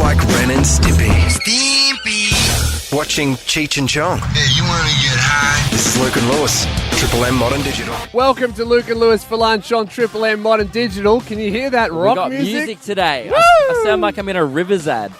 like Ren and Stimpy. Stimpy. Watching Cheech and Chong. Hey, you want to get high? This is Luke and Lewis, Triple M Modern Digital. Welcome to Luke and Lewis for lunch on Triple M Modern Digital. Can you hear that rock we got music? today. I sound like I'm in a Rivers ad.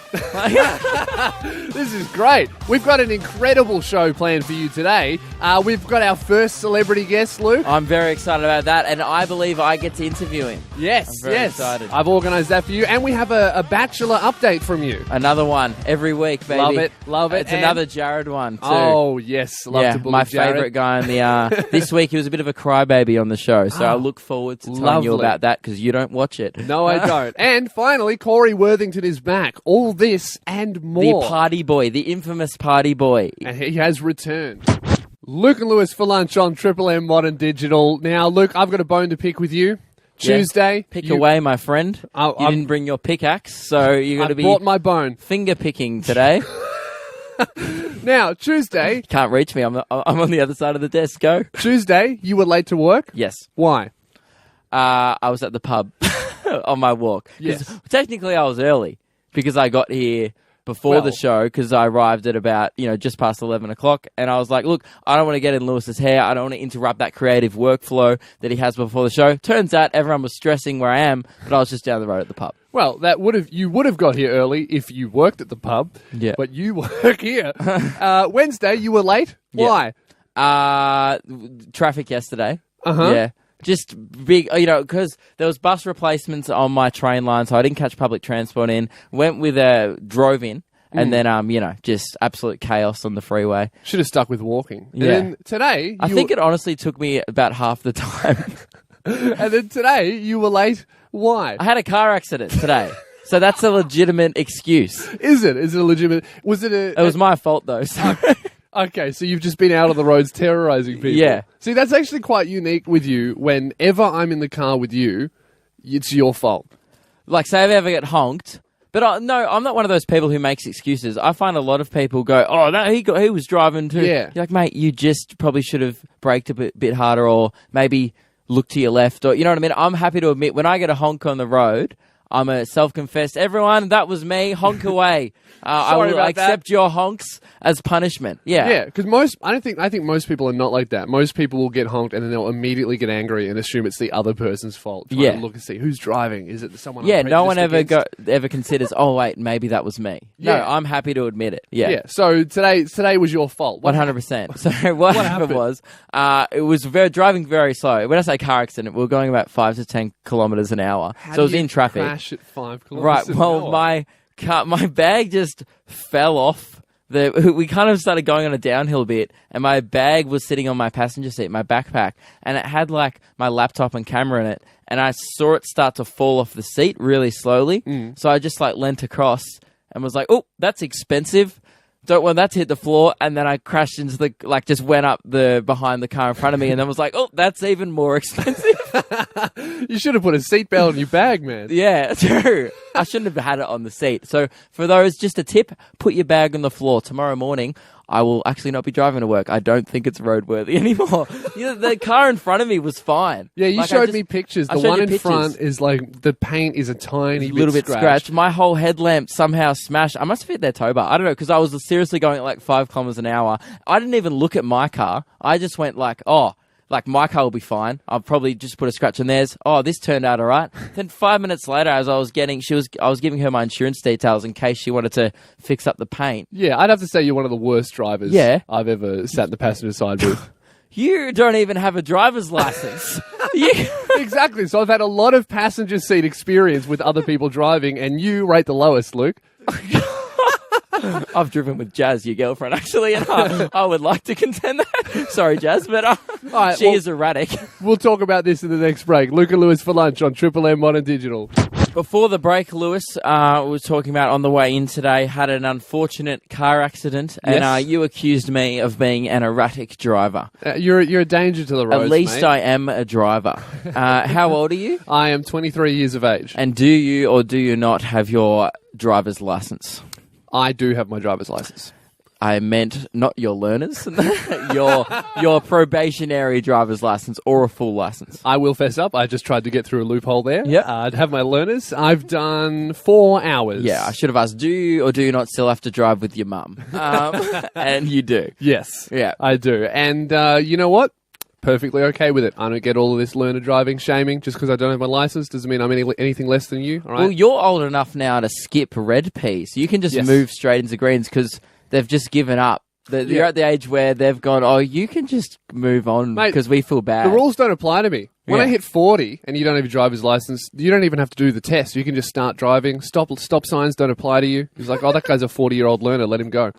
This is great. We've got an incredible show planned for you today. We've got our first celebrity guest, Luke. I'm very excited about that, and I believe I get to interview him. Yes, I'm very excited. I've organised that for you, and we have a Bachelor update from you. Another one every week, baby. Love it. It's another Jared one, too. Oh, yes. Love to bully my Jared. favourite guy in the... this week, he was a bit of a crybaby on the show, so I look forward to telling you about that, because you don't watch it. No, I don't. And finally, Cory Worthington is back. All this and more. The party boy, the infamous party boy. And he has returned. Luke and Lewis for lunch on Triple M Modern Digital. Now, Luke, I've got a bone to pick with you. Tuesday. Pick away, my friend. You didn't bring your pickaxe, so you're going to be brought my bone. Finger picking today. Now, Tuesday. Can't reach me. I'm on the other side of the desk. Go. Tuesday, you were late to work? Yes. Why? I was at the pub on my walk. Yes. Technically, I was early because I got here before the show because I arrived at about, just past 11 o'clock. And I was like, look, I don't want to get in Lewis's hair. I don't want to interrupt that creative workflow that he has before the show. Turns out everyone was stressing where I am, but I was just down the road at the pub. Well, you would have got here early if you worked at the pub. Yeah. But you work here. Wednesday, you were late. Yeah. Why? Traffic yesterday. Uh-huh. Yeah. Just big, because there was bus replacements on my train line, so I didn't catch public transport in. Went with drove in, and then, just absolute chaos on the freeway. Should have stuck with walking. Yeah. And then today... I think it honestly took me about half the time. And then today, you were late. Why? I had a car accident today. So that's a legitimate excuse. Is it? Is it a legitimate... Was it a... It was my fault, though. So. Okay, so you've just been out on the roads terrorising people. Yeah. See, that's actually quite unique with you. Whenever I'm in the car with you, it's your fault. Like, say I ever get honked. But no, I'm not one of those people who makes excuses. I find a lot of people go, oh, no, he was driving too. Yeah. You're like, mate, you just probably should have braked a bit harder or maybe look to your left. Or you know what I mean? I'm happy to admit, when I get a honk on the road, I'm a self-confessed, everyone, that was me, honk away. I will accept your honks as punishment. Yeah. Yeah, because I think most people are not like that. Most people will get honked and then they'll immediately get angry and assume it's the other person's fault. Trying to look and see who's driving. Is it someone? Yeah, I'm no one prejudiced ever considers, oh wait, maybe that was me. Yeah. No, I'm happy to admit it. Yeah. Yeah. So today was your fault. 100%. So what happened was, it was driving very slow. When I say car accident, we were going about 5 to 10 kilometers an hour. So it was in traffic. Crash at 5 kilometers Right. an Well, hour. my bag just fell off. We kind of started going on a downhill bit, and my bag was sitting on my passenger seat, my backpack, and it had like my laptop and camera in it. And I saw it start to fall off the seat really slowly. So I just leant across and was like, "Oh, that's expensive. Don't want that to hit the floor." And then I crashed into just went up behind the car in front of me, and then was like, "Oh, that's even more expensive." You should have put a seatbelt in your bag, man. Yeah, true. I shouldn't have had it on the seat. So for those, just a tip, put your bag on the floor. Tomorrow morning, I will actually not be driving to work. I don't think it's roadworthy anymore. The car in front of me was fine. Yeah, you showed me pictures. The one in front is the paint is a tiny little bit scratched. My whole headlamp somehow smashed. I must have hit their tow bar. I don't know, because I was seriously going at 5 kilometers an hour. I didn't even look at my car. I just went my car will be fine. I'll probably just put a scratch on theirs. Oh, this turned out all right. Then 5 minutes later, as I was giving her my insurance details in case she wanted to fix up the paint. Yeah, I'd have to say you're one of the worst drivers I've ever sat in the passenger side with. You don't even have a driver's license. Exactly. So I've had a lot of passenger seat experience with other people driving, and you rate the lowest, Luke. I've driven with Jazz, your girlfriend, actually, and I would like to contend that. Sorry, Jazz, but she is erratic. We'll talk about this in the next break. Luke and Lewis for lunch on Triple M Modern Digital. Before the break, Lewis was talking about on the way in today, had an unfortunate car accident, and you accused me of being an erratic driver. You're a danger to the roads, At least mate. I am a driver. How old are you? I am 23 years of age. And do you or do you not have your driver's license? I do have my driver's license. I meant not your learners, your probationary driver's license or a full license. I will fess up. I just tried to get through a loophole there. Yep. I'd have my learners. I've done 4 hours. Yeah, I should have asked, do you or do you not still have to drive with your mum? And you do. Yes. Yeah. I do. And you know what? Perfectly okay with it. I don't get all of this learner driving shaming just because I don't have my license. Doesn't mean I'm anything less than you. All right. Well, you're old enough now to skip red P, so you can just move straight into greens because they've just given up. You're at the age where they've gone, oh, you can just move on because we feel bad. The rules don't apply to me. When I hit 40 and you don't have your driver's license, you don't even have to do the test. You can just start driving. Stop signs don't apply to you. He's like, oh, that guy's a 40-year-old learner. Let him go.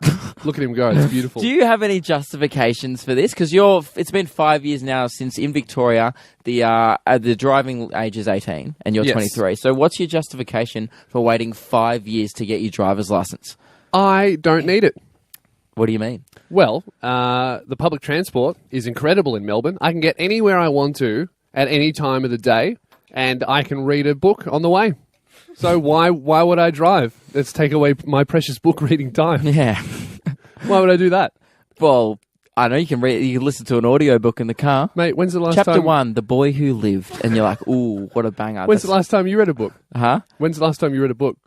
Look at him go. It's beautiful. Do you have any justifications for this? Because it's been 5 years now since in Victoria the driving age is 18 and you're 23. So what's your justification for waiting 5 years to get your driver's license? I don't need it. What do you mean? Well, the public transport is incredible in Melbourne. I can get anywhere I want to at any time of the day, and I can read a book on the way. So why would I drive? Let's take away my precious book reading time. Yeah. Why would I do that? Well, I know you can listen to an audiobook in the car. Mate, when's the last Chapter time... 1, The Boy Who Lived. And you're like, ooh, what a banger. When's the last time you read a book? Huh? When's the last time you read a book?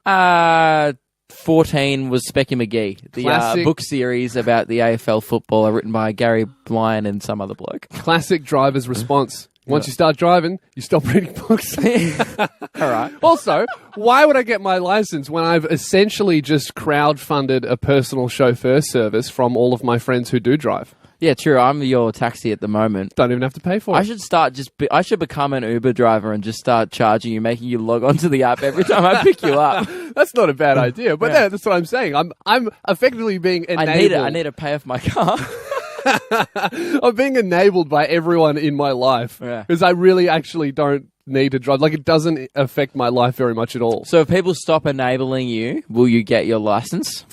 14 was Specky McGee, the book series about the AFL footballer written by Gary Blyan and some other bloke. Classic driver's response. Once you start driving, you stop reading books. All right. Also, why would I get my license when I've essentially just crowdfunded a personal chauffeur service from all of my friends who do drive? Yeah, true. I'm your taxi at the moment. Don't even have to pay for it. I should become an Uber driver and just start charging you, making you log onto the app every time I pick you up. That's not a bad idea, but that's what I'm saying. I'm effectively being enabled. I need to pay off my car. I'm being enabled by everyone in my life because I really actually don't need to drive. Like, it doesn't affect my life very much at all. So if people stop enabling you, will you get your license?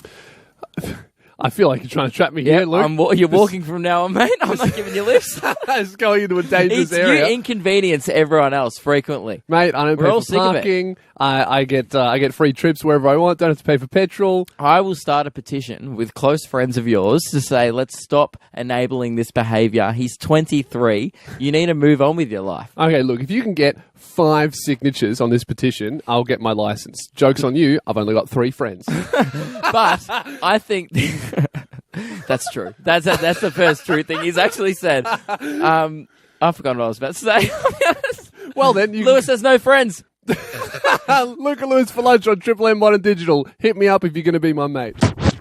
I feel like you're trying to trap me here, Luke. You're walking from now on, mate. I'm not giving you lifts. It's going into a dangerous area. You inconvenience everyone else frequently. Mate, I don't pay for parking. I get free trips wherever I want. Don't have to pay for petrol. I will start a petition with close friends of yours to say, let's stop enabling this behaviour. He's 23. You need to move on with your life. Okay, look, if you can get 5 signatures on this petition, I'll get my license. Joke's on you. I've only got 3 friends. But I think that's true. That's the first true thing he's actually said. I've forgotten what I was about to say. Well, then, Lewis has no friends. Luke and Lewis for lunch on Triple M Modern Digital. Hit me up if you're going to be my mate.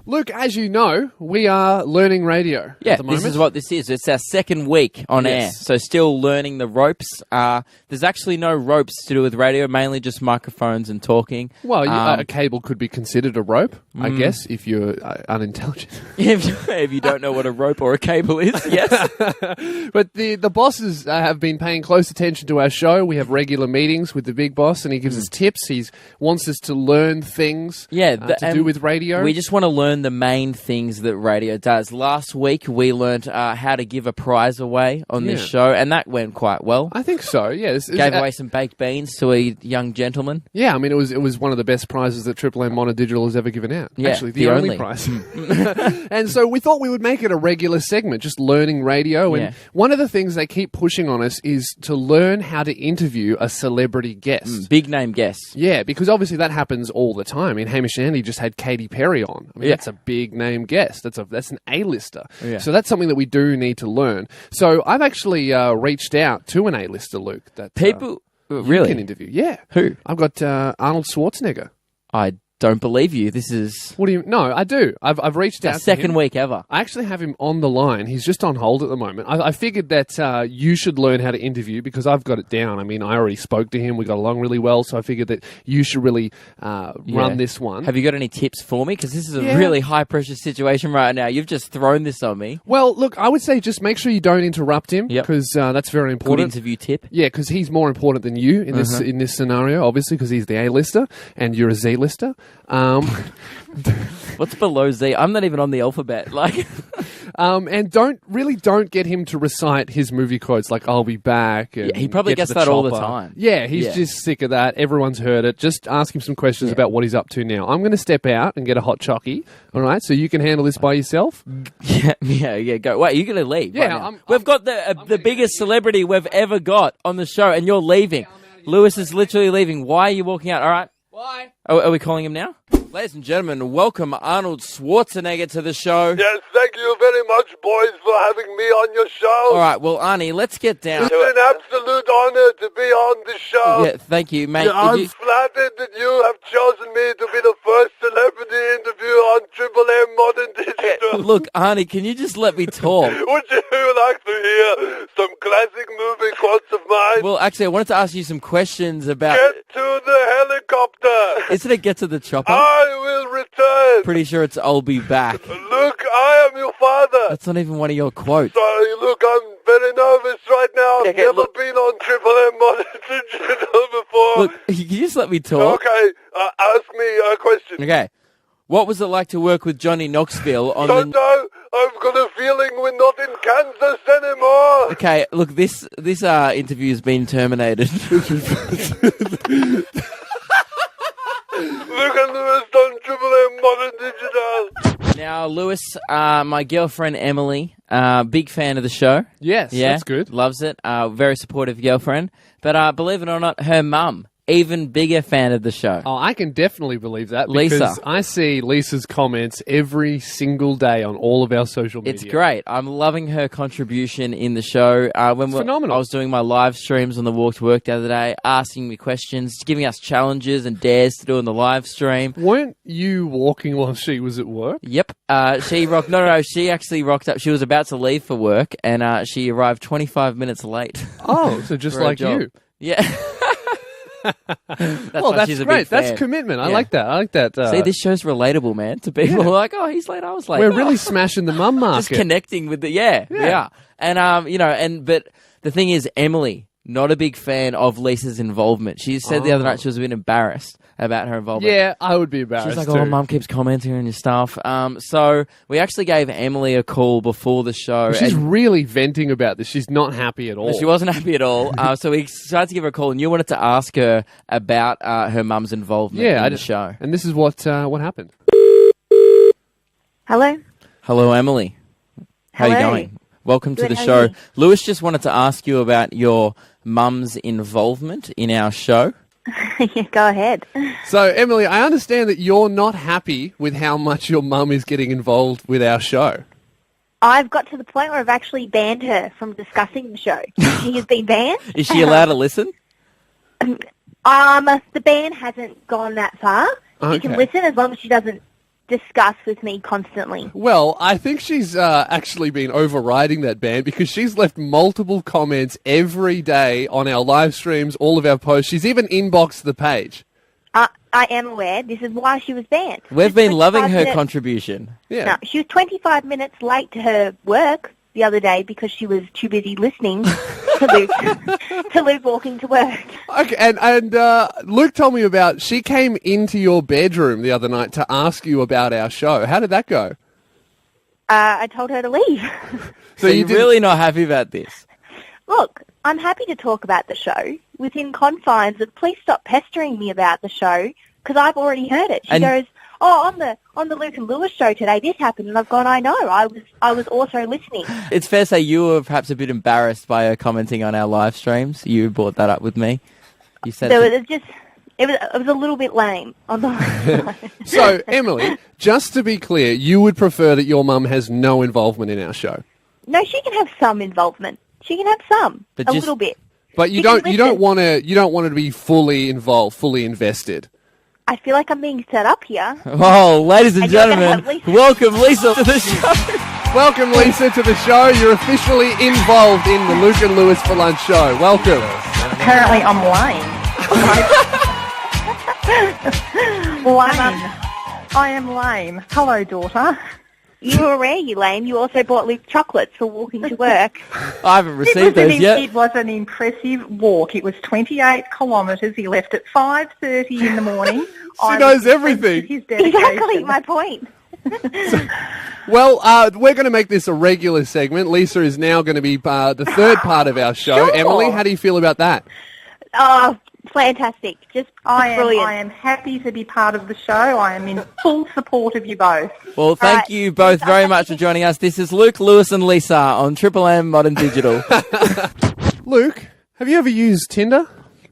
Luke, as you know, we are learning radio at the moment. This is what this is. It's our second week on air, so still learning the ropes. There's actually no ropes to do with radio, mainly just microphones and talking. Well, a cable could be considered a rope, I guess, if you're unintelligent. If you don't know what a rope or a cable is, yes. But the bosses have been paying close attention to our show. We have regular meetings with the big boss, and he gives us tips. He wants us to learn things to do with radio. We just want to learn the main things that radio does. Last week, we learned how to give a prize away on this show, and that went quite well. I think so, yeah. Gave away some baked beans to a young gentleman. Yeah, I mean, it was one of the best prizes that Triple M Modern Digital has ever given out. Yeah, actually, the only prize. And so we thought we would make it a regular segment, just learning radio. And one of the things they keep pushing on us is to learn how to interview a celebrity guest. Big name guest. Yeah, because obviously that happens all the time. I mean, Hamish and Andy just had Katy Perry on. I mean, that's a big name guest. That's an A-lister. Yeah. So that's something that we do need to learn. So I've actually reached out to an A-lister, Luke. That people really can interview. Yeah. Who? I've got Arnold Schwarzenegger. I don't believe you. This is... What do you... No, I do. I've reached out to him. Second week ever. I actually have him on the line. He's just on hold at the moment. I figured that you should learn how to interview because I've got it down. I mean, I already spoke to him. We got along really well. So I figured that you should really run this one. Have you got any tips for me? Because this is a really high-pressure situation right now. You've just thrown this on me. Well, look, I would say just make sure you don't interrupt him because that's very important. Good interview tip. Yeah, because he's more important than you in this scenario, obviously, because he's the A-lister and you're a Z-lister. What's below Z? I'm not even on the alphabet. Like, and don't get him to recite his movie quotes like "I'll be back." And he probably get gets to the that all the chopper. time. Yeah, he's just sick of that. Everyone's heard it. Just ask him some questions about what he's up to now. I'm going to step out and get a hot chockey. All right, so you can handle this by yourself. Yeah. Go. Wait, you're going to leave? Yeah, right now? We've got the biggest celebrity we've ever got on the show, and you're leaving. Lewis is literally leaving. Why are you walking out? All right. Why? Are we calling him now? Ladies and gentlemen, welcome Arnold Schwarzenegger to the show. Yes, thank you very much, boys, for having me on your show. All right, well, Arnie, let's get down. It's an absolute honor to be on the show. Yeah, thank you, mate. I'm flattered that you have chosen me to be the first celebrity interview on Triple M Modern Digital. Look, Arnie, can you just let me talk? Would you like to hear some classic movie quotes of mine? Well, actually, I wanted to ask you some questions about... Get to the helicopter. Isn't it Get to the Chopper? I will return. Pretty sure it's I'll be back. Look, I am your father. That's not even one of your quotes. Sorry, look, I'm very nervous right now. I've never been on Triple M Modern Digital before. Look, can you just let me talk? Okay, ask me a question. Okay. What was it like to work with Johnny Knoxville on Don't know. I've got a feeling we're not in Kansas anymore. Okay, look, this interview has been terminated. Look at Lewis on Triple M Modern Digital. Now, Lewis, my girlfriend Emily, big fan of the show. Yes, that's good. Loves it. Very supportive girlfriend. But believe it or not, her mum, even bigger fan of the show. Oh, I can definitely believe that. Lisa. Because I see Lisa's comments every single day on all of our social media. It's great. I'm loving her contribution in the show. Phenomenal. I was doing my live streams on the walk to work the other day, asking me questions, giving us challenges and dares to do on the live stream. Weren't you walking while she was at work? Yep. She rocked. No. She actually rocked up. She was about to leave for work, and she arrived 25 minutes late. Oh, so just For a like job. you. Yeah. That's she's a great. big fan. That's commitment. I Yeah. like that. I like that. See, this show's relatable, man. To people who are like, oh, he's late, I was late. We're really smashing the mum market. just connecting with the we are. And but the thing is, Emily, not a big fan of Lisa's involvement. She said the other night she was a bit embarrassed about her involvement. Yeah, I would be embarrassed. She's like, too. oh, mum keeps commenting on your stuff. So we actually gave Emily a call before the show. She's really venting about this. She's not happy at all. She wasn't happy at all. So we started to give her a call, and you wanted to ask her about her mum's involvement in the show. And this is what happened. Hello? Hello, Emily. How are you Hello. going? Welcome to Good, the how are show. you? Lewis just wanted to ask you about your mum's involvement in our show. Yeah, go ahead. So, Emily, I understand that you're not happy with how much your mum is getting involved with our show. I've got to the point where I've actually banned her from discussing the show. She has been banned. Is she allowed to listen? The ban hasn't gone that far. She Okay. can listen as long as she doesn't discuss with me constantly. Well, I think she's actually been overriding that ban because she's left multiple comments every day on our live streams, all of our posts. She's even inboxed the page. I am aware. This is why she was banned. We've been loving her 25 contribution. Yeah. No, she was 25 minutes late to her work the other day because she was too busy listening to Luke walking to work. Okay, and Luke told me about, she came into your bedroom the other night to ask you about our show. How did that go? I told her to leave. So you're really not happy about this? Look, I'm happy to talk about the show within confines of please stop pestering me about the show because I've already heard it. She goes, oh, on the Luke and Lewis show today this happened, and I've gone, I know, I was also listening. It's fair to say you were perhaps a bit embarrassed by her commenting on our live streams. You brought that up with me. You said So it was a little bit lame on the So, Emily, just to be clear, you would prefer that your mum has no involvement in our show? No, she can have some involvement. She can have some, But a just- little bit. But you She can don't listen. want her to be fully involved, fully invested. I feel like I'm being set up here. Oh, ladies and And you're gonna gentlemen, have Lisa. welcome Lisa to the show. Welcome, Lisa, to the show. You're officially involved in the Luke and Lewis for Lunch show. Welcome. Apparently I'm lame. I am lame. Hello, daughter. You were rare, you lame. You also bought Luke chocolates for walking to work. I haven't received those yet. It was an impressive walk. It was 28 kilometres. He left at 5:30 in the morning I'm knows impressed everything. with his dedication. Exactly my point. Well, we're going to make this a regular segment. Lisa is now going to be the third part of our show. Sure. Emily, how do you feel about that? Oh, fantastic. Just brilliant. I am happy to be part of the show. I am in full support of you both. Well, thank right. you both very much for joining us. This is Luke, Lewis and Lisa on Triple M Modern Digital. Luke, have you ever used Tinder?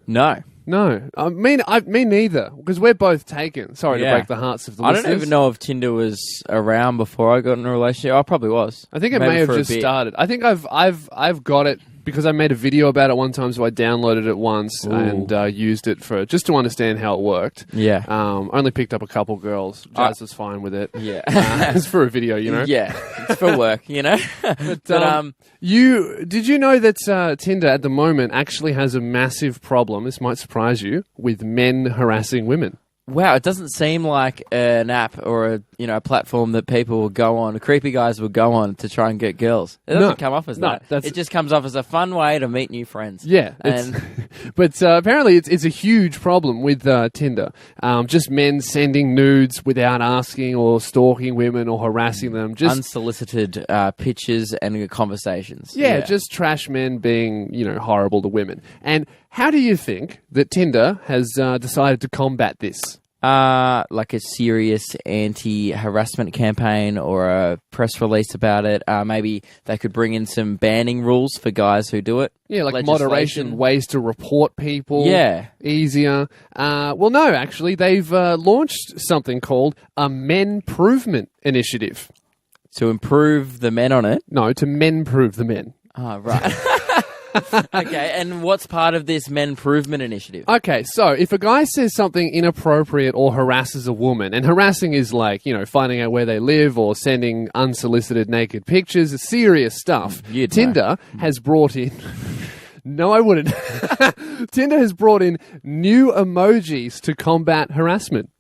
No. No. Me neither, because we're both taken. Sorry to Yeah. break the hearts of the I listeners. don't even know if Tinder was around before I got in a relationship. I probably was. I think it Maybe may have for a just bit. started. I think I've got it because I made a video about it one time, so I downloaded it once Ooh. and used it for just to understand how it worked. Yeah. Only picked up a couple girls. Jazz was fine with it. Yeah. It's for a video, you know. Yeah. It's for work, you know? But did you know that Tinder at the moment actually has a massive problem? This might surprise you, with men harassing women. Wow, it doesn't seem like an app or a platform that people will go on, creepy guys will go on to try and get girls. It doesn't come off as No, that. that's- It just comes off as a fun way to meet new friends. Yeah, And but apparently it's a huge problem with Tinder. Just men sending nudes without asking or stalking women or harassing them. Just unsolicited pictures and conversations. just trash men being horrible to women. And how do you think that Tinder has decided to combat this? Like a serious anti-harassment campaign or a press release about it. Maybe they could bring in some banning rules for guys who do it. Yeah, like Legislation. moderation, ways to report people. Yeah. Easier. Well, no, actually, they've launched something called a Men-provement initiative. To improve the men on it. No, to men-prove the men. Oh, right. Okay, and what's part of this men-provement initiative? Okay, so if a guy says something inappropriate or harasses a woman, and harassing is like, finding out where they live or sending unsolicited naked pictures, serious stuff. You'd know. Tinder has brought in... No, I wouldn't. Tinder has brought in new emojis to combat harassment.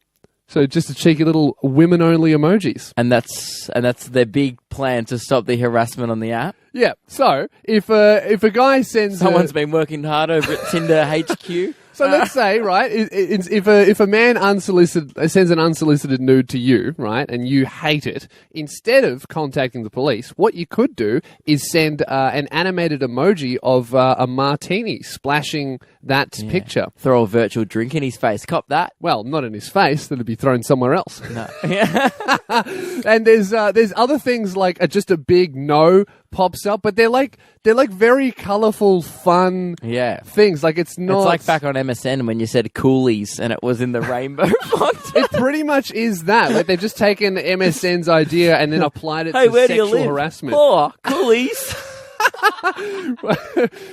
So just a cheeky little women-only emojis. And that's their big plan to stop the harassment on the app? Yeah, so if a guy sends... Someone's been working hard over at Tinder HQ. So let's say, right, if a man sends an unsolicited nude to you, right, and you hate it, instead of contacting the police, what you could do is send an animated emoji of a martini splashing that picture. Throw a virtual drink in his face. Cop that. Well, not in his face. That'd be thrown somewhere else. No. And there's other things like just a big no pops up, but they're like very colourful, fun things. Like it's not. It's like back on MSN when you said coolies and it was in the rainbow font. It pretty much is that. Like they've just taken MSN's idea and then applied it Hey, to where do you sexual live? harassment. Oh, coolies.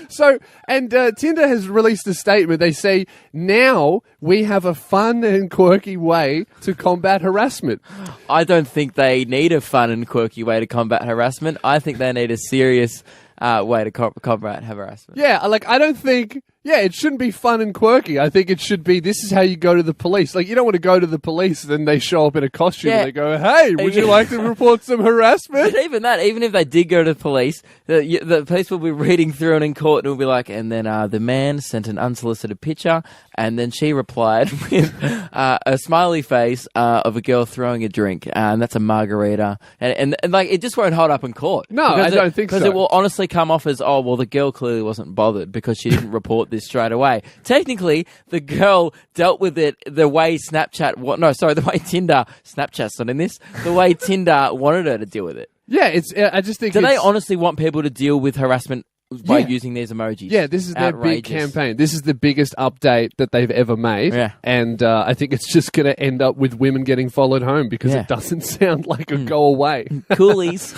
So, Tinder has released a statement. They say, now we have a fun and quirky way to combat harassment. I don't think they need a fun and quirky way to combat harassment. I think they need a serious way to combat harassment. Yeah, like I don't think... Yeah, it shouldn't be fun and quirky. I think it should be, this is how you go to the police. Like, you don't want to go to the police and then they show up in a costume and they go, hey, would you like to report some harassment? But even that, even if they did go to the police, the police will be reading through it in court and will be like, and then the man sent an unsolicited picture and then she replied with a smiley face of a girl throwing a drink and that's a margarita. And like, it just won't hold up in court. No, I don't think so. Because it will honestly come off as, oh, well, the girl clearly wasn't bothered because she didn't report this straight away. Technically, the girl dealt with it the way Snapchat... the way Tinder... Snapchat's not in this. The way Tinder wanted her to deal with it. Yeah, it's. I just think. Do they honestly want people to deal with harassment by using these emojis? Yeah, this is their big campaign. This is the biggest update that they've ever made. Yeah. And I think it's just going to end up with women getting followed home because it doesn't sound like a go away. Coolies.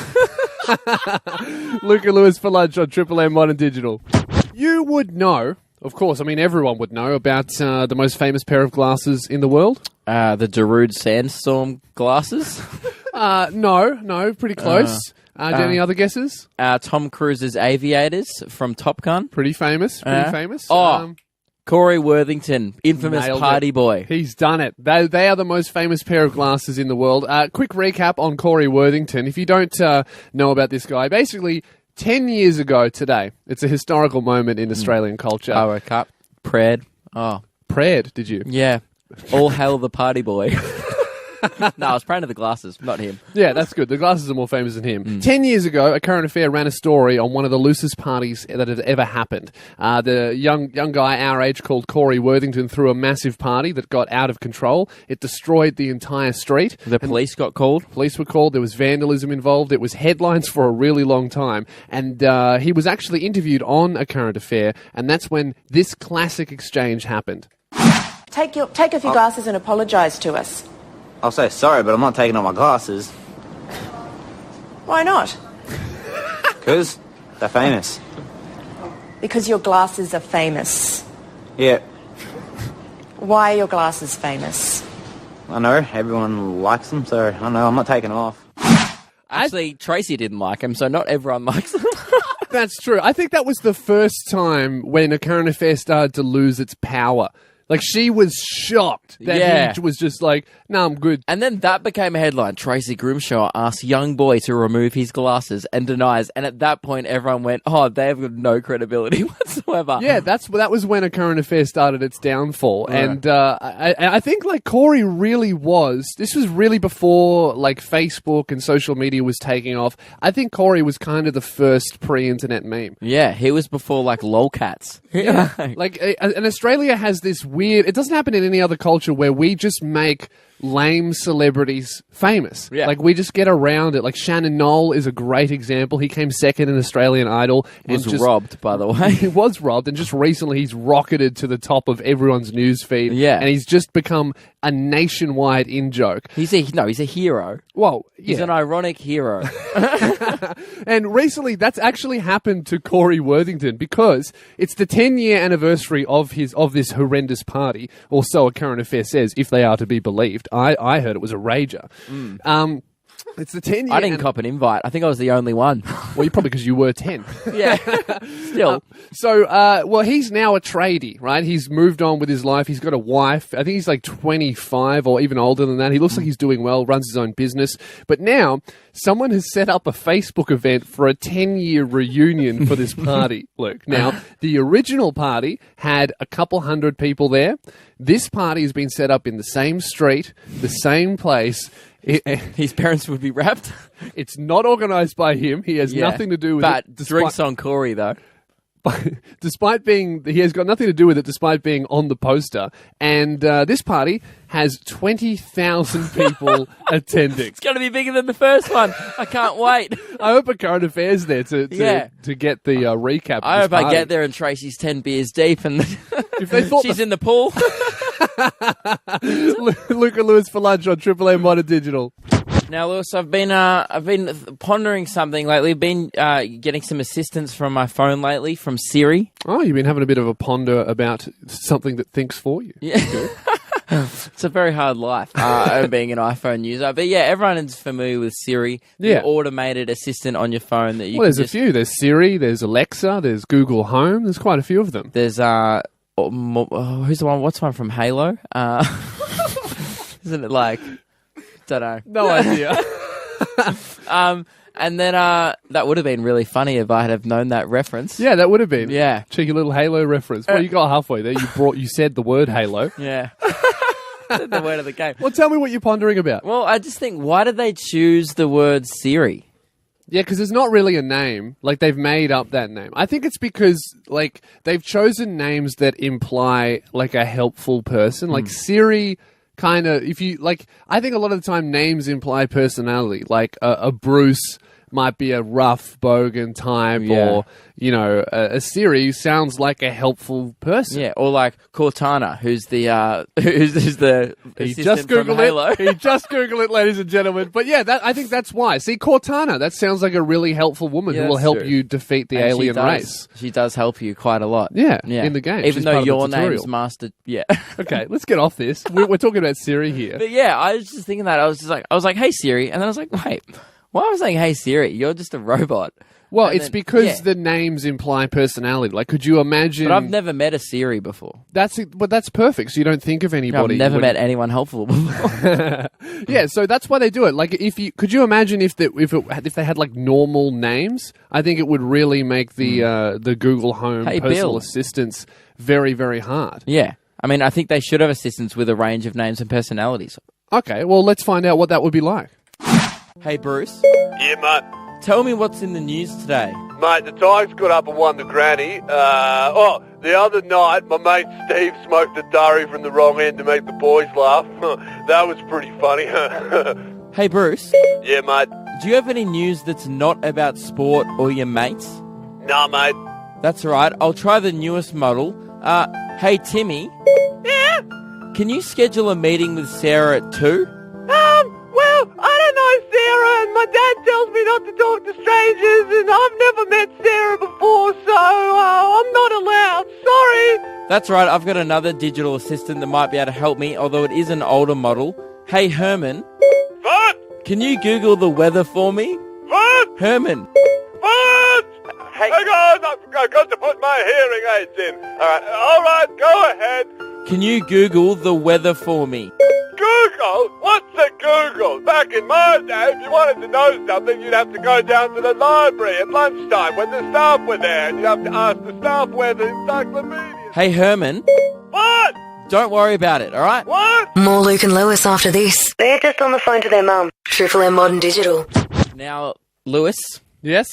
Luke and Lewis for lunch on Triple M Modern Digital. You would know, of course, I mean everyone would know about the most famous pair of glasses in the world. The Darude Sandstorm glasses. No, pretty close. Do you have any other guesses? Tom Cruise's Aviators from Top Gun. Pretty famous. Cory Worthington, infamous Nailed party it. boy. He's done it. They are the most famous pair of glasses in the world. Quick recap on Cory Worthington. If you don't know about this guy, basically 10 years ago today, it's a historical moment in Australian culture. I woke up, prayed. Prayed, did you? Yeah. All hail the party boy. No, I was praying to the glasses, not him. Yeah, that's good. The glasses are more famous than him. 10 years ago, A Current Affair ran a story on one of the loosest parties that had ever happened. The young guy our age called Cory Worthington threw a massive party that got out of control. It destroyed the entire street. The police got called? Police were called. There was vandalism involved. It was headlines for a really long time. And he was actually interviewed on A Current Affair, and that's when this classic exchange happened. Take off your glasses and apologise to us. I'll say sorry, but I'm not taking off my glasses. Why not? Because they're famous. Because your glasses are famous. Yeah, Why are your glasses famous? I know. Everyone likes them, so I know I'm not taking them off. Actually, Tracy didn't like him, so not everyone likes him. That's true. I think that was the first time when A Current Affair started to lose its power. Like, she was shocked that he was just like, no, I'm good. And then that became a headline. Tracy Grimshaw asks young boy to remove his glasses and denies. And at that point, everyone went, oh, they have got no credibility whatsoever. Yeah, that was when A Current Affair started its downfall. Right. And I think, like, Cory really was... This was really before, like, Facebook and social media was taking off. I think Cory was kind of the first pre-internet meme. Yeah, he was before, like, lolcats. Yeah. Like, and Australia has this weird... It doesn't happen in any other culture where we just make lame celebrities famous. Yeah. Like, we just get around it. Like, Shannon Knoll is a great example. He came second in Australian Idol. Was robbed, by the way. He was robbed, and just recently he's rocketed to the top of everyone's newsfeed. Yeah. And he's just become a nationwide in-joke. He's a hero. Well, He's an ironic hero. And recently, that's actually happened to Cory Worthington because it's the 10-year anniversary of this horrendous party, or so A Current Affair says, if they are to be believed. I heard it was a rager. It's the 10-year... I didn't cop an invite. I think I was the only one. Well, probably because you were 10. Yeah. Still. So he's now a tradie, right? He's moved on with his life. He's got a wife. I think he's like 25 or even older than that. He looks like he's doing well, runs his own business. But now, someone has set up a Facebook event for a 10-year reunion for this party, Luke. Now, the original party had a couple hundred people there. This party has been set up in the same street, the same place. His parents would be wrapped. It's not organised by him. He has nothing to do with it. But drinks on Cory, though. He has got nothing to do with it despite being on the poster. And this party has 20,000 people attending. It's going to be bigger than the first one. I can't wait. I hope A Current Affairs there to get the recap. I hope I get there and Tracy's 10 beers deep and if they thought she's in the pool. Luca Lewis for lunch on Triple M Modern Digital. Now, Lewis, I've been pondering something lately. I've been getting some assistance from my phone lately, from Siri. Oh, you've been having a bit of a ponder about something that thinks for you. Yeah. It's a very hard life, being an iPhone user. But yeah, everyone is familiar with Siri, the automated assistant on your phone that you there's a few. There's Siri, there's Alexa, there's Google Home. There's quite a few of them. There's, who's the one? What's one from Halo? Isn't it like... Don't know. No idea. And then that would have been really funny if I had have known that reference. Yeah, that would have been. Yeah. Cheeky little Halo reference. Well, you got halfway there. You said the word Halo. Yeah. The word of the game. Well, tell me what you're pondering about. Well, I just think, why did they choose the word Siri? Yeah, because it's not really a name. Like, they've made up that name. I think it's because, like, they've chosen names that imply, like, a helpful person. Like, Siri... kind of, if you, like, I think a lot of the time names imply personality. Like, a Bruce might be a rough bogan type, or, you know, a Siri sounds like a helpful person. Yeah, or like Cortana, who's the He just Googled it. He just Googled it, ladies and gentlemen. But yeah, I think that's why. See, Cortana, that sounds like a really helpful woman who will help you defeat the alien race. She does help you quite a lot. Yeah, in the game. Even She's though part of the your tutorial. name's Master... Yeah. Okay, let's get off this. We're talking about Siri here. But yeah, I was just thinking that. I was like, hey, Siri. And then I was like, wait, why am I saying, hey, Siri? You're just a robot. Well, it's because the names imply personality. Like, could you imagine... But I've never met a Siri before. That's perfect, so you don't think of anybody... I've never met anyone helpful before. Yeah, so that's why they do it. Like, could you imagine if they had, like, normal names? I think it would really make the Google Home personal assistants very, very hard. Yeah. I mean, I think they should have assistants with a range of names and personalities. Okay, well, let's find out what that would be like. Hey, Bruce. Yeah, mate. Tell me what's in the news today. Mate, the Tigers got up and won the granny. The other night, my mate Steve smoked a durry from the wrong end to make the boys laugh. That was pretty funny. Hey, Bruce. Yeah, mate. Do you have any news that's not about sport or your mates? Nah, mate. That's right. I'll try the newest model. Hey, Timmy. Yeah? Can you schedule a meeting with Sarah at 2? Well, I don't know Sarah, and my dad tells me not to talk to strangers, and I've never met Sarah before, so I'm not allowed. Sorry. That's right. I've got another digital assistant that might be able to help me, although it is an older model. Hey, Herman. What? Can you Google the weather for me? What? Herman. What? Hey. Hang on, I've got to put my hearing aids in. All right, go ahead. Can you Google the weather for me? Google? What's a Google? Back in my day, if you wanted to know something, you'd have to go down to the library at lunchtime when the staff were there, and you'd have to ask the staff where the encyclopedia... Hey, Herman. What? Don't worry about it, all right? What? More Luke and Lewis after this. They're just on the phone to their mum. Triple M Modern Digital. Now, Lewis. Yes?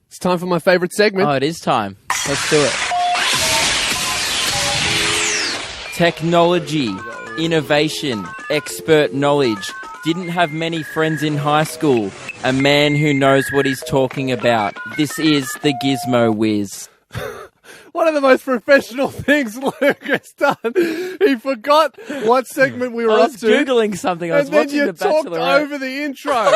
It's time for my favourite segment. Oh, it is time. Let's do it. Technology, innovation, expert knowledge. Didn't have many friends in high school. A man who knows what he's talking about. This is the Gizmo Wiz. One of the most professional things Luke has done. He forgot what segment we were I up was to. Googling something. I was and then watching you The talked Bachelorette. over the intro.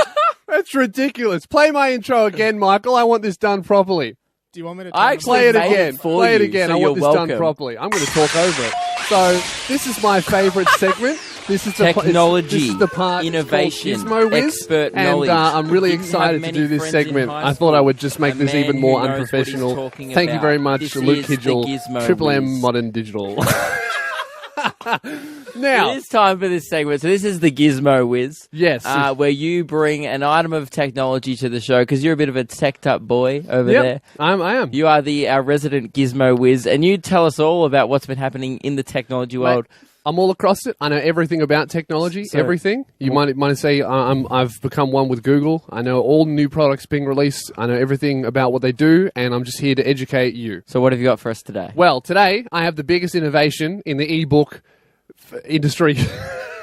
That's ridiculous. Play my intro again, Michael. I want this done properly. Do you want me to I Play it made again. for Play it you, again. so I you're want this welcome. done properly. I'm going to talk over it. So this is my favourite segment. This is Technology, this is the part innovation, Gizmo Wiz, expert and knowledge. I'm really Didn't have excited to many do this friends in segment. high I thought I school. would just make A this man even who more knows what he's unprofessional. talking Thank you about. very much, This Luke is the Hidgel, Gizmo Triple M Wiz. Modern Digital. Now, It is time for this segment. So this is the Gizmo Wiz. Yes. Where you bring an item of technology to the show, because you're a bit of a teched up boy over Yep, there. I am. You are our resident Gizmo Wiz, and you tell us all about what's been happening in the technology world. I'm all across it. I know everything about technology, everything. You might say I've become one with Google. I know all new products being released. I know everything about what they do, and I'm just here to educate you. So what have you got for us today? Well, today I have the biggest innovation in the ebook industry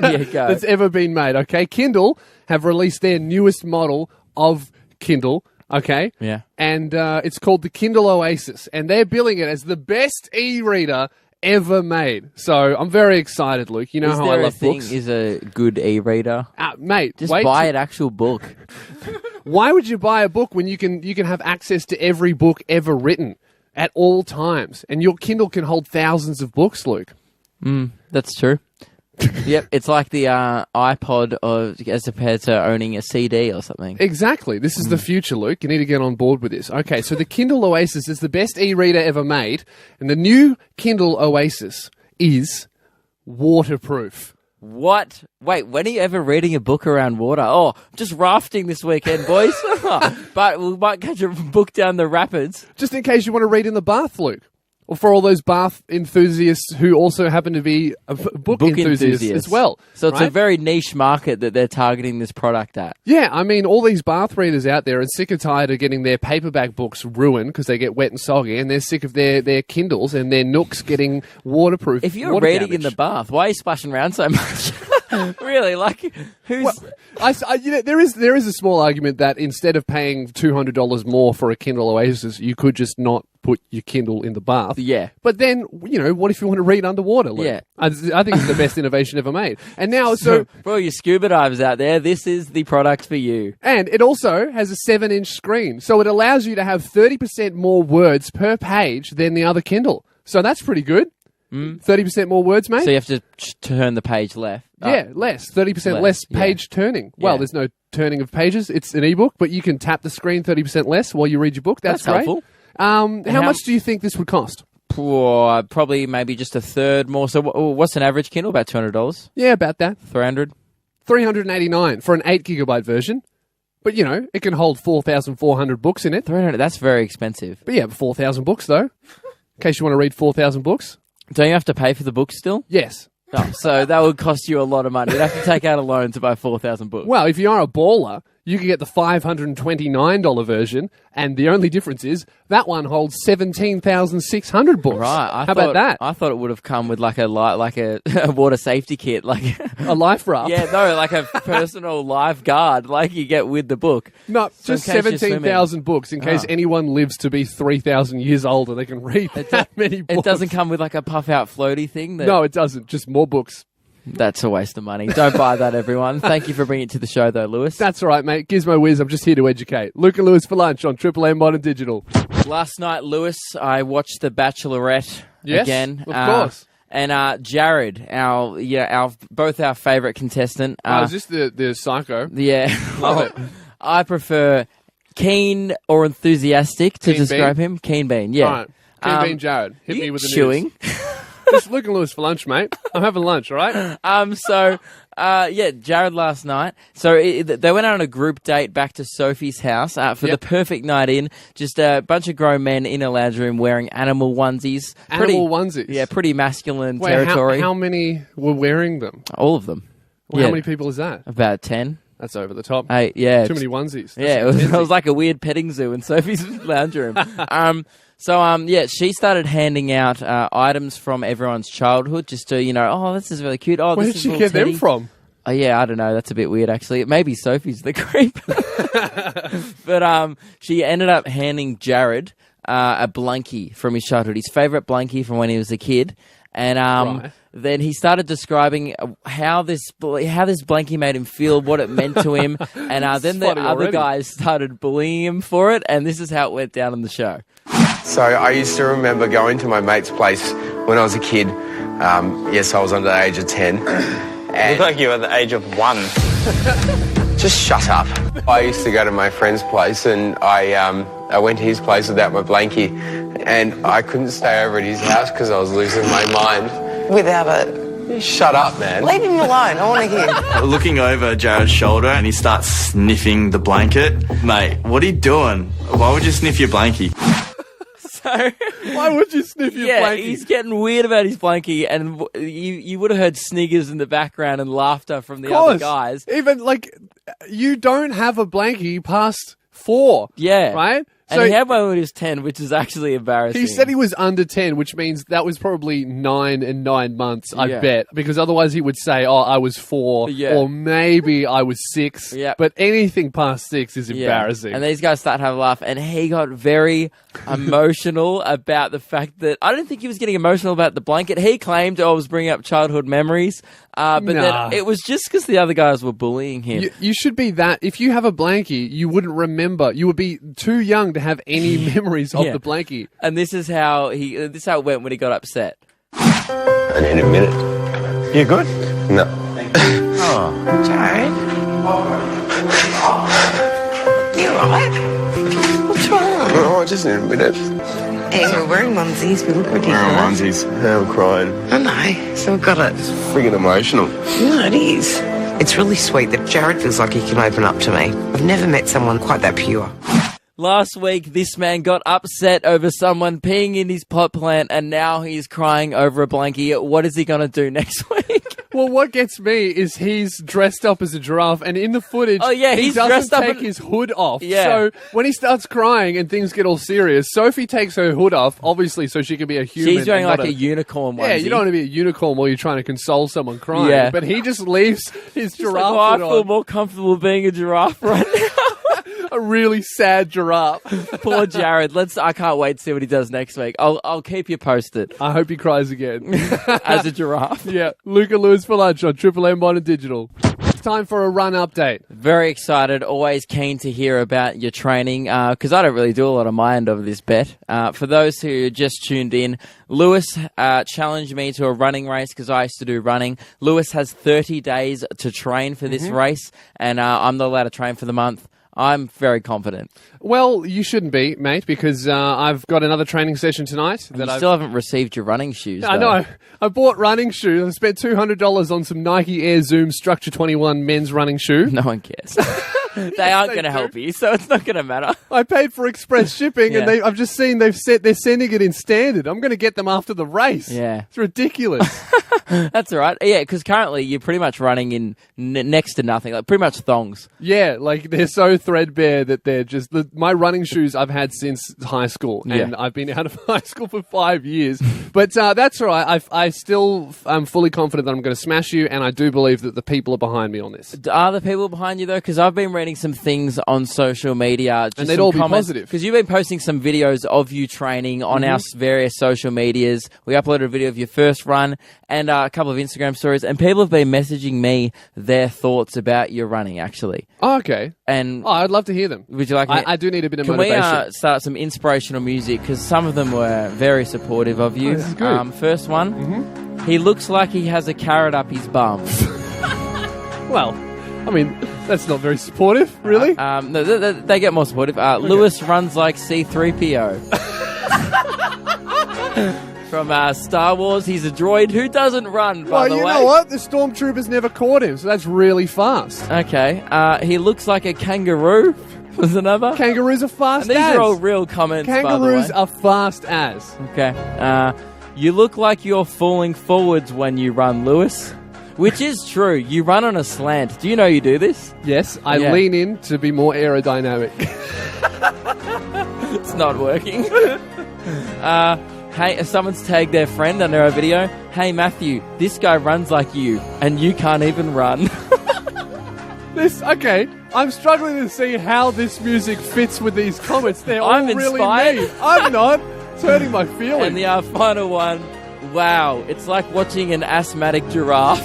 Yeah, go. that's ever been made. Okay, Kindle have released their newest model of Kindle. Okay, Yeah. and it's called the Kindle Oasis, and they're billing it as the best e-reader ever made. So I'm very excited, Luke. You know Is how there I a love thing? books. Is a good e-reader? Mate, Just wait buy till- an actual book. Why would you buy a book when you can have access to every book ever written at all times? And your Kindle can hold thousands of books, Luke. That's true. Yep, it's like the iPod as compared to owning a CD or something. Exactly. This is the future, Luke. You need to get on board with this. Okay, so the Kindle Oasis is the best e-reader ever made, and the new Kindle Oasis is waterproof. What? Wait, when are you ever reading a book around water? Oh, just rafting this weekend, boys. But we might catch a book down the rapids. Just in case you want to read in the bath, Luke. Or for all those bath enthusiasts who also happen to be book enthusiasts as well. So it's right? a very niche market that they're targeting this product at. Yeah, I mean, all these bath readers out there are sick and tired of getting their paperback books ruined because they get wet and soggy, and they're sick of their Kindles and their Nooks getting waterproof. If you're water reading damage. in the bath, why are you splashing around so much? Really? Like, who's... Well, there is a small argument that instead of paying $200 more for a Kindle Oasis, you could just not put your Kindle in the bath. Yeah. But then, what if you want to read underwater? Luke? Yeah. I think it's the best innovation ever made. And now, so for all you scuba divers out there, this is the product for you. and it also has a 7-inch screen, so it allows you to have 30% more words per page than the other Kindle. So that's pretty good. 30% more words, mate. So you have to turn the page left. Yeah, less. 30% less yeah. page turning. Well, Yeah. there's no turning of pages. It's an ebook, but you can tap the screen 30% less while you read your book. That's great. helpful. How how- much do you think this would cost? Probably maybe just a third more. So what's an average Kindle? About $200? Yeah, about that. 300 $389 for an 8GB version. But, it can hold 4,400 books in it. 300 that's very expensive. But yeah, 4,000 books, though. In case you want to read 4,000 books. Don't you have to pay for the book still? Yes. Oh, so that would cost you a lot of money. You'd have to take out a loan to buy 4,000 books. Well, if you are a baller, you can get the $529 version, and the only difference is that one holds 17,600 books. Right. How about that? I thought it would have come with like a water safety kit, like a life raft. Yeah, no, like a personal lifeguard, like you get with the book. No, So just in case you're 17,000 books in case anyone lives to be 3,000 years old and they can read that many books. It doesn't come with like a puff out floaty thing. No, it doesn't. Just more books. That's a waste of money. Don't buy that, everyone. Thank you for bringing it to the show, though, Lewis. That's all right, mate. Gizmo Wiz, I'm just here to educate. Luke and Lewis for lunch on Triple M Modern Digital. Last night, Lewis, I watched The Bachelorette again. Of course. And Jared, both our favourite contestant. Is this the psycho? Yeah. Love it. I prefer keen or enthusiastic to Keen describe bean? him. Keen bean, yeah. All right. Keen bean Jared. Hit me with the chewing. news. Just Luke and Lewis for lunch, mate. I'm having lunch, all right? Jared last night. So they went on a group date back to Sophie's house for the perfect night in. Just a bunch of grown men in a lounge room wearing animal onesies. Onesies? Yeah, pretty masculine territory. How many were wearing them? All of them. Well, how many people is that? About 10. That's over the top. 8, yeah. Too many onesies. Yeah, it was like a weird petting zoo in Sophie's lounge room. She started handing out items from everyone's childhood just to, this is really cute. Oh, Where this did is she little get Teddy. them from? Oh, yeah, I don't know. That's a bit weird, actually. Maybe Sophie's the creep. But she ended up handing Jared a blankie from his childhood, his favourite blankie from when he was a kid. And then he started describing how this blankie made him feel, what it meant to him. And then the other guys started bullying him for it. And this is how it went down on the show. So I used to remember going to my mate's place when I was a kid. Yes, I was under the age of 10. And Look like you were the age of 1. just shut up. I used to go to my friend's place and I went to his place without my blankie and I couldn't stay over at his house because I was losing my mind. Without it. Shut up, man. Leave him alone. I want to hear. Looking over Jared's shoulder and he starts sniffing the blanket. Mate, what are you doing? Why would you sniff your blankie? Why would you sniff your blankie? He's getting weird about his blankie, and you would have heard sniggers in the background and laughter from the other guys. Even, you don't have a blankie past 4. Yeah. Right? And he had one when he was 10, which is actually embarrassing. He said he was under 10, which means that was probably 9 and 9 months, I bet. Because otherwise he would say, I was 4, or maybe I was 6. But anything past 6 is embarrassing. And these guys started having a laugh, and he got very emotional about the fact that... I don't think he was getting emotional about the blanket. He claimed I was bringing up childhood memories, then it was just because the other guys were bullying him. You should be that. If you have a blankie, you wouldn't remember. You would be too young to have any memories of the blankie. And this is how it went when he got upset. I need a minute. You good? No. Jared? You alright? What's wrong? Oh, I just need a minute. Hey, we're wearing onesies. We look ridiculous. Onesies. I'm crying. I know. So we've got it. It's friggin' emotional. No, it is. It's really sweet that Jared feels like he can open up to me. I've never met someone quite that pure. Last week, this man got upset over someone peeing in his pot plant, and now he's crying over a blankie. What is he going to do next week? Well, what gets me is he's dressed up as a giraffe, and in the footage, he's he dressed doesn't up take his hood off. Yeah. So when he starts crying and things get all serious, Sophie takes her hood off, obviously, so she can be a human. She's wearing like a unicorn onesie. Yeah, you don't want to be a unicorn while you're trying to console someone crying. Yeah. But he just leaves his giraffe I hood feel on. more comfortable being a giraffe right now. A really sad giraffe. Poor Jared. I can't wait to see what he does next week. I'll keep you posted. I hope he cries again. As a giraffe. Yeah. Luke and Lewis for lunch on Triple M Modern Digital. It's time for a run update. Very excited. Always keen to hear about your training because I don't really do a lot of my end of this bet. For those who just tuned in, Lewis challenged me to a running race because I used to do running. Lewis has 30 days to train for this race, and I'm not allowed to train for the month. I'm very confident. Well, you shouldn't be, mate, because I've got another training session tonight. And you still haven't received your running shoes, I know. I bought running shoes. I spent $200 on some Nike Air Zoom Structure 21 men's running shoe. No one cares. They aren't going to help you, so it's not going to matter. I paid for express shipping, Yeah. and I've just seen they're sending it in standard. I'm going to get them after the race. Yeah. It's ridiculous. That's all right. Yeah, because currently you're pretty much running in next to nothing, like pretty much thongs. Yeah, like they're so threadbare that they're just my running shoes I've had since high school, and I've been out of high school for 5 years. But that's all right. I'm fully confident that I'm going to smash you, and I do believe that the people are behind me on this. Are the people behind you though? Because I've been reading some things on social media, and they'd all be positive. Because you've been posting some videos of you training on our various social medias. We uploaded a video of your first run and a couple of Instagram stories, and people have been messaging me their thoughts about your running, actually. Oh, okay. And I'd love to hear them. Would you like? I do need a bit of Can motivation. we start some inspirational music? Because some of them were very supportive of you. Oh, this is good. First one, he looks like he has a carrot up his bum. Well, I mean, that's not very supportive, really. No, they get more supportive. Lewis runs like C-3PO. From Star Wars, he's a droid who doesn't run, by the way. Well, you know what? The stormtroopers never caught him, so that's really fast. Okay. He looks like a kangaroo, was another. Kangaroos are fast and as. these are all real comments, Kangaroos by the way. are fast as. Okay. You look like you're falling forwards when you run, Lewis. Which is true. You run on a slant. Do you know you do this? Yes, I lean in to be more aerodynamic. It's not working. Hey, someone's tagged their friend under our video. Hey, Matthew, this guy runs like you, and you can't even run. Okay, I'm struggling to see how this music fits with these comments. They're all I'm really inspired. mean. I'm not. It's hurting my feelings. And the final one, wow, it's like watching an asthmatic giraffe.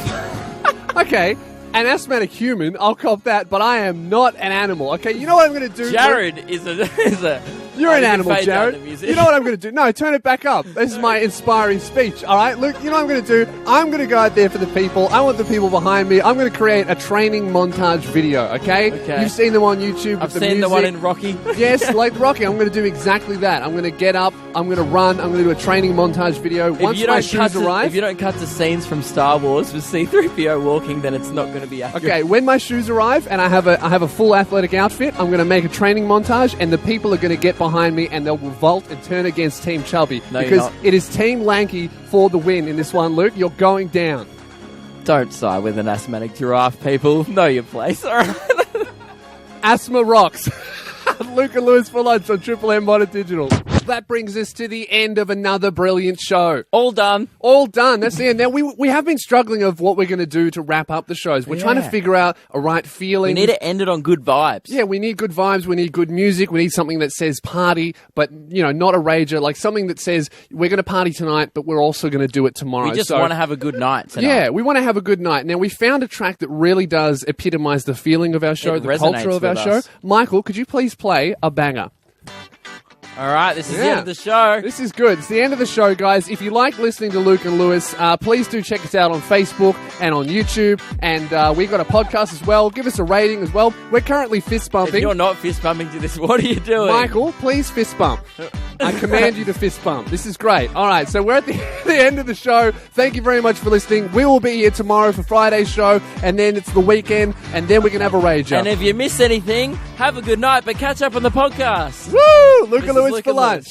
Okay, an asthmatic human, I'll cop that, but I am not an animal. Okay, you know what I'm going to do? Jared is a You're an animal, fade down Jared. the music. You know what I'm going to do? No, turn it back up. This is my inspiring speech, all right? Look, you know what I'm going to do? I'm going to go out there for the people. I want the people behind me. I'm going to create a training montage video, okay? You've seen them on YouTube. I've with the seen music. the one in Rocky. Yes, like Rocky. I'm going to do exactly that. I'm going to get up. I'm going to run. I'm going to do a training montage video. Once my shoes arrive. If you don't cut to scenes from Star Wars with C-3PO walking, then it's not going to be accurate. Okay, when my shoes arrive and I have a full athletic outfit, I'm going to make a training montage, and the people are going to get behind me and they'll revolt and turn against Team Chubby. No, because you're not. it is Team Lanky for the win in this one, Luke. You're going down. Don't side with an asthmatic giraffe, people. Know your place, all right? Asthma rocks. Luke and Lewis for lunch on Triple M Modern Digital. That brings us to the end of another brilliant show. All done. All done. That's the end. Now, we have been struggling of what we're going to do to wrap up the shows. We're trying to figure out a right feeling. We need to end it on good vibes. Yeah, we need good vibes. We need good music. We need something that says party, but, you know, not a rager. Like something that says we're going to party tonight, but we're also going to do it tomorrow. We just want to have a good night tonight. Yeah, we want to have a good night. Now, we found a track that really does epitomise the feeling of our show, the culture of our show. Michael, could you please play a banger? All right, this is the end of the show. This is good. It's the end of the show, guys. If you like listening to Luke and Lewis, please do check us out on Facebook and on YouTube. And we've got a podcast as well. Give us a rating as well. We're currently fist bumping. If you're not fist bumping to this, what are you doing? Michael, please fist bump. I command you to fist bump. This is great. All right, so we're at the end of the show. Thank you very much for listening. We will be here tomorrow for Friday's show, and then it's the weekend, and then we can have a rage up. And if you miss anything, have a good night, but catch up on the podcast. Woo! Luke and Lewis for lunch.